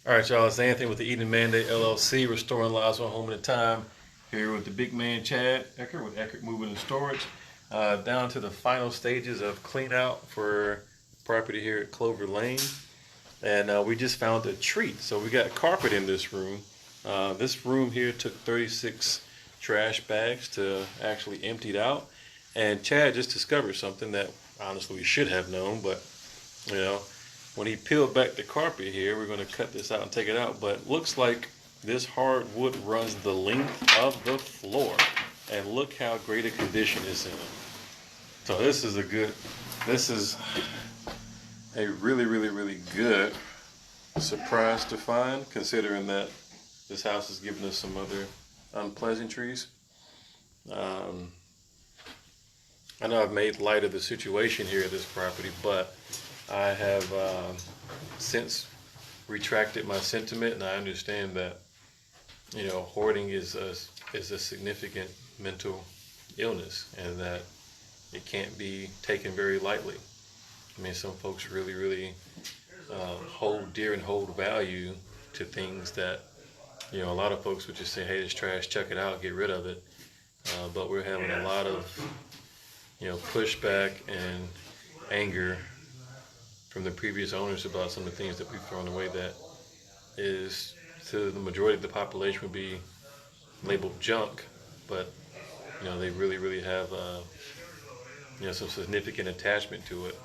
All right, y'all. It's Anthony with the Eden Mandate LLC, restoring lives one home at a time. Here with the big man Chad Eckert with Eckert Moving and Storage, down to the final stages of clean out for property here at Clover Lane, and we just found a treat. So we got carpet in this room. This room here took 36 trash bags to actually empty it out, and Chad just discovered something that honestly we should have known, but you know. When he peeled back the carpet here, we're going to cut this out and take it out, but looks like this hardwood runs the length of the floor, and look how great a condition it's in. So this is a really good surprise to find, considering that this house has given us some other unpleasantries. I know I've made light of the situation here at this property, but I have since retracted my sentiment, and I understand that hoarding is a significant mental illness, and that it can't be taken very lightly. I mean, some folks really hold dear and hold value to things that a lot of folks would just say, hey, it's trash, chuck it out, get rid of it. But we're having a lot of pushback and anger from the previous owners about some of the things that we've thrown away that is, to the majority of the population, would be labeled junk, but they really have some significant attachment to it.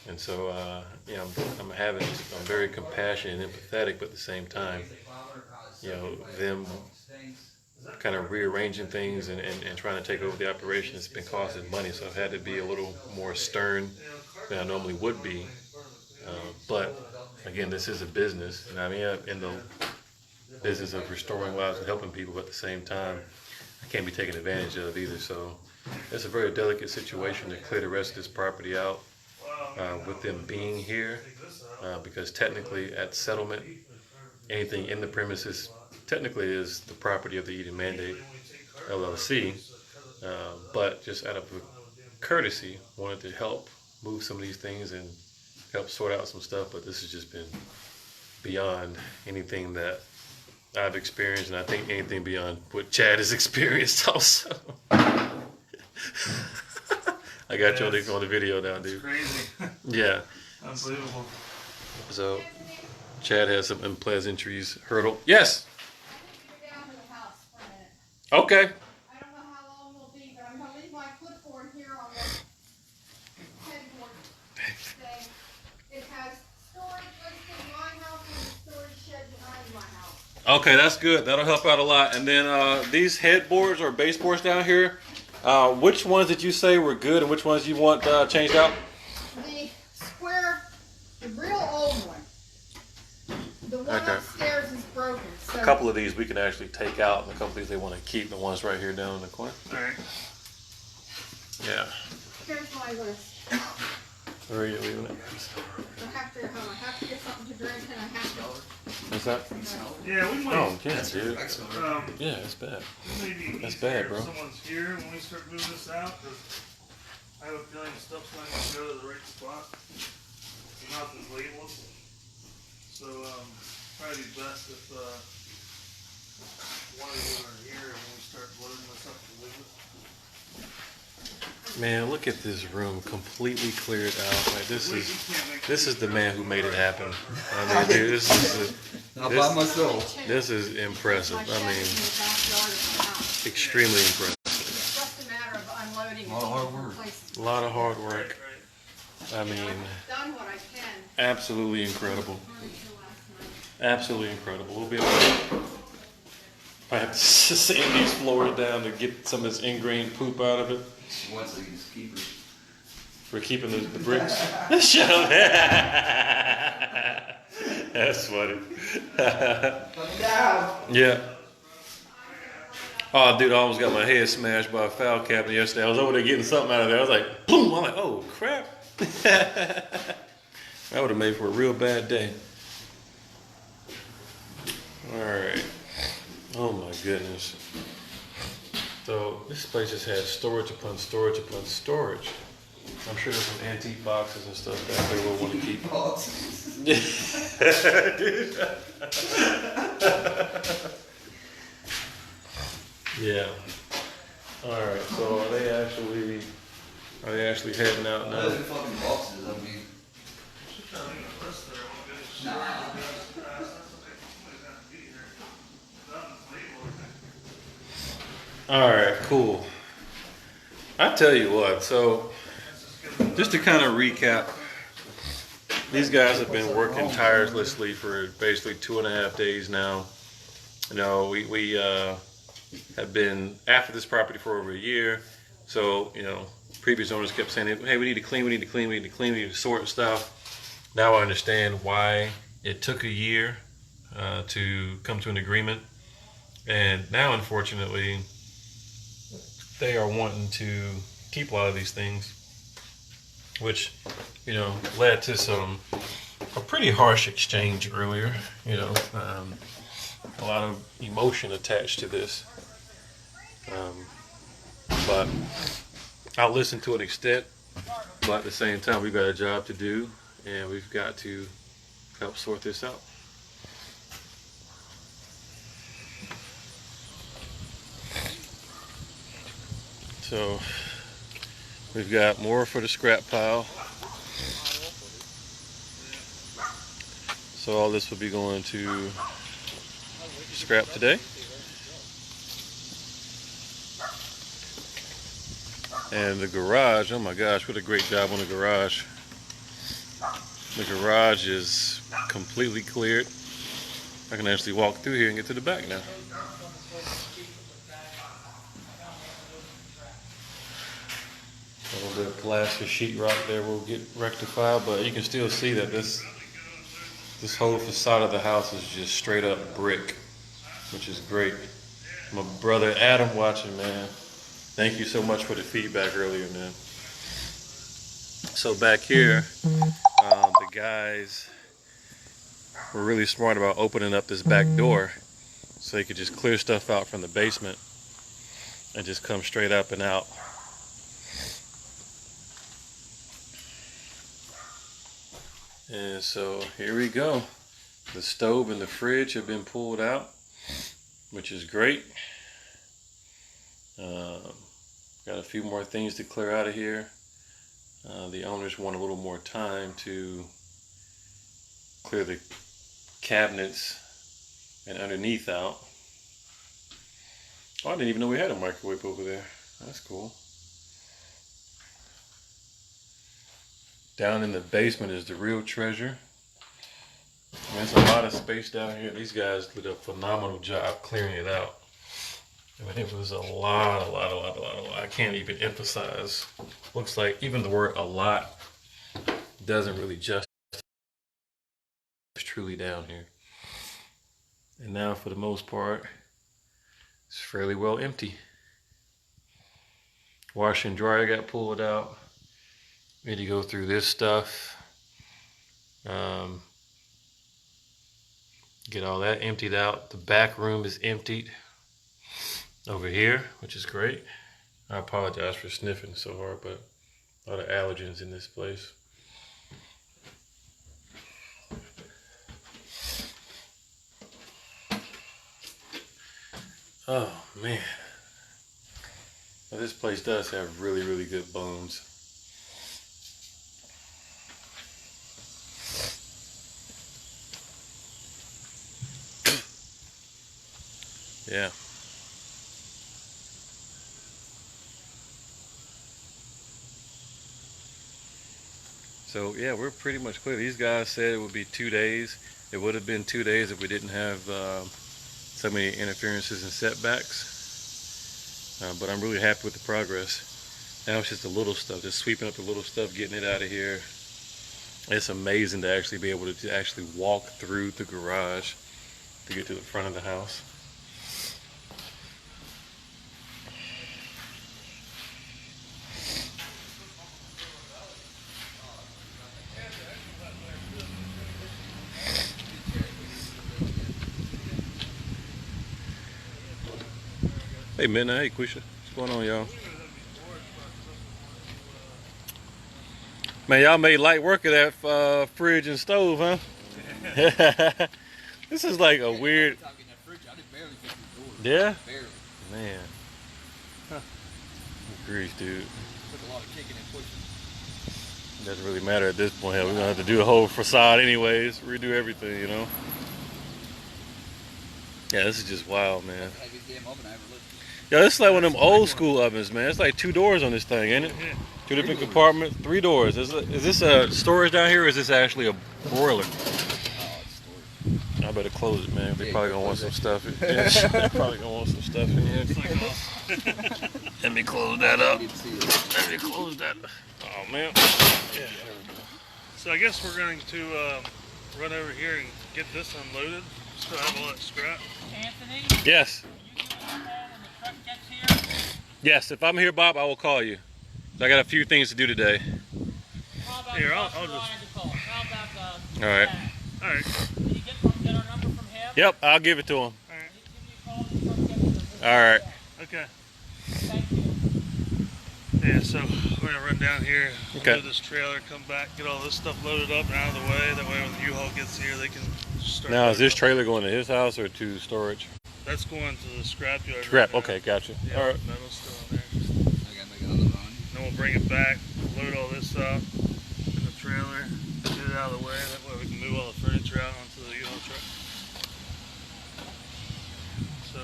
And so I'm very compassionate and empathetic, but at the same time them kind of rearranging things and trying to take over the operation has been costing money, so I've had to be a little more stern than I normally would be. But again, this is a business, and I'm in the business of restoring lives and helping people, but at the same time, I can't be taken advantage of either. So it's a very delicate situation to clear the rest of this property out with them being here, because technically at settlement, anything in the premises technically is the property of the Eden Mandate LLC, but just out of courtesy, wanted to help move some of these things and help sort out some stuff. But this has just been beyond anything that I've experienced, and I think anything beyond what Chad has experienced also. I got you on the video now, dude. Crazy. Yeah. Unbelievable. So Chad has some unpleasantries. Hurdle. Yes. Okay. I don't know how long we'll be, but I'm going to leave my clipboard here on the headboard thing. It has storage listed in my house and a storage shed behind my house. Okay, that's good. That'll help out a lot. And then these headboards or baseboards down here, which ones did you say were good and which ones you want changed out? The square, the real old one. The one upstairs is broken. So A couple of these we can actually take out, and a couple of these they want to keep. The ones right here down in the corner. All right. Yeah. here's my list. Where are you leaving it? I have to get something to drink, and I have to. What's that? Yeah, we might. Oh, yeah, dude. Um, Yeah, it's bad. maybe That's easier bad, bro. if someone's here when we start moving this out, because I have a feeling stuff's not going to go to the right spot. The mouth is labeled. So, probably best if one of you are here when we start loading this up to leave it. Man, look at this room completely cleared out. Like this is the man who made it happen. I mean, dude, this is impressive. I mean, extremely impressive. It's just a matter of unloading. A lot of hard work. A lot of hard work. I mean, I've done what I can. absolutely incredible. Absolutely incredible. We'll be able to. I have to sand these floors down to get some of this ingrained poop out of it. Once these keepers. For keeping the bricks. Shut up. That's funny. Yeah. Oh, dude, I almost got my head smashed by a file cabinet yesterday. I was over there getting something out of there. I was like, boom. I'm like, oh, crap. That would have made for a real bad day. All right. Oh, my goodness. So this place just has storage upon storage upon storage. I'm sure there's some antique boxes and stuff back there we'll want to keep. Yeah. All right. So are they actually heading out now? Those are fucking boxes, I mean. I think the rest there won't get it. Nah. That's okay. Somebody's got to be here. Done with label. All right. Cool. I tell you what. So just to kind of recap, these guys have been working tirelessly for basically 2.5 days now. You know, we have been after this property for over a year. So, you know, previous owners kept saying, hey, we need to clean, we need to clean, we need to clean, we need to sort stuff. Now I understand why it took a year to come to an agreement. And now, unfortunately, they are wanting to keep a lot of these things, which, you know, led to a pretty harsh exchange earlier. You know, a lot of emotion attached to this. But I'll listen to an extent, but at the same time, we've got a job to do, and we've got to help sort this out. So we've got more for the scrap pile. So all this will be going to scrap today. And the garage, oh my gosh, what a great job on the garage. The garage is completely cleared. I can actually walk through here and get to the back now. A little bit of plaster sheetrock there will get rectified, but you can still see that this whole facade of the house is just straight up brick, which is great. My brother Adam watching, man. Thank you so much for the feedback earlier, man. So back here, the guys were really smart about opening up this back door so they could just clear stuff out from the basement and just come straight up and out. And so here we go. The stove and the fridge have been pulled out, which is great. Got a few more things to clear out of here. The owners want a little more time to clear the cabinets and underneath out. Oh, I didn't even know we had a microwave over there. That's cool. Down in the basement is the real treasure. There's a lot of space down here. These guys did a phenomenal job clearing it out. I mean, it was a lot. I can't even emphasize. Looks like even the word "a lot" doesn't really justify what's truly down here. And now, for the most part, it's fairly well empty. Washer and dryer got pulled out. We had to go through this stuff. Get all that emptied out. The back room is emptied over here, which is great. I apologize for sniffing so hard, but a lot of allergens in this place. Oh man, well, this place does have really good bones. Yeah. So yeah, we're pretty much clear. These guys said it would be 2 days. It would have been 2 days if we didn't have so many interferences and setbacks. But I'm really happy with the progress. Now it's just the little stuff, just sweeping up the little stuff, getting it out of here. It's amazing to actually be able to actually walk through the garage to get to the front of the house. Hey Midnight, hey Quisha, what's going on, y'all? Man, y'all made light work of that fridge and stove, huh? This is like a weird. I get that fridge, I did barely get through the door. Yeah? Barely. Man. Huh. Grief, dude. Took a lot of kicking and pushing. Doesn't really matter at this point. Hell, we're gonna have to do the whole facade anyways. Redo everything, you know. Yeah, this is just wild, man. Heaviest damn oven I ever lived Yeah, this is like one of them old school ovens, man. It's like 2 doors on this thing, ain't it? Yeah. 2 different compartments, 3 doors. Is this a storage down here, or is this actually a broiler? in. Oh, it's storage. I better close it, man. They Yeah, probably go gonna want close some stuff. They probably gonna want some stuff in here. It's like, Let me close that up. You can see it. Let me close that. Oh man. Yeah. so I guess we're going to run over here and get this unloaded. Still have all that scrap. Anthony, Yes. will you give me a call when the truck gets here? Yes. If I'm here, Bob, I will call you. I got a few things to do today. How about Here, I'll Russ just- Ryan to call? How about All right. Jack? All right. Can you get our number from him? Yep. I'll give it to him. All right. Can you give me a call when the truck gets here? All right. Okay. Thank you. Yeah, so we're gonna run down here, Okay. load this trailer, come back, get all this stuff loaded up and out of the way. That way when the U-Haul gets here, they can start. Now, is loading this up. trailer going to his house or to storage? That's going to the scrap yard. Scrap. right now. Okay, gotcha. Yeah, All right. metal's still in there. I gotta make another run. Then we'll bring it back, load all this up in the trailer, get it out of the way. That way we can move all the furniture out onto the U-Haul truck. So,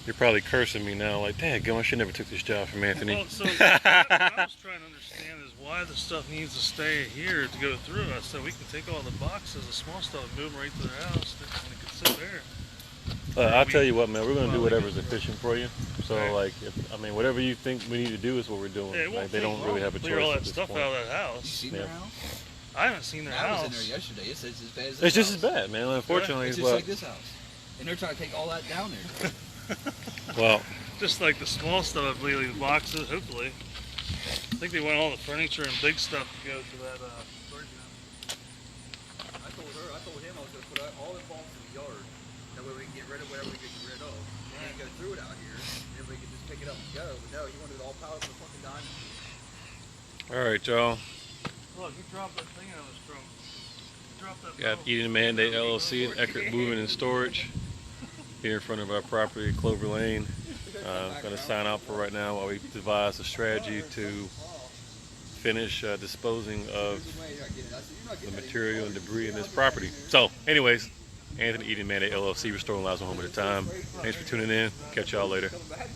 You're probably cursing me now, like, dang, I should never took this job from Anthony. well, so what I was trying to understand is why the stuff needs to stay here to go through us, so we can take all the boxes, the small stuff, and move them right to their house, and it can sit there. I'll tell you what, man. We're gonna do whatever's efficient for you. So, Right. like, whatever you think we need to do is what we're doing. Yeah, it won't Like, they take don't really long have a to choice clear all at that this stuff point. out of that You house. seen Yeah. their house? I haven't seen their I was house. in there yesterday. It's as bad as this It's just house. as bad, man. Unfortunately, It's just but like this house. And they're trying to take all that down there. well, Just like the small stuff, I believe, these boxes, hopefully. I think they want all the furniture and big stuff to go to that storage unit. I told him I was going to put all the boxes in the yard. That way we can get rid of whatever we can get rid of. And go through it out here. And then we can just pick it up and go. But no, he wanted it all piled up in the fucking diamond. all right, y'all. Look, he dropped that thing out of his trunk. He dropped that Got metal. Eden Mandate LLC and Eckert Moving and Storage here in front of our property, Clover Lane. Going to sign out for right now while we devise a strategy to finish disposing of the material and debris in this property. So, anyways, Anthony Eden Mandate LLC, restoring lives one home at a time. Thanks for tuning in. Catch y'all later. Coming back.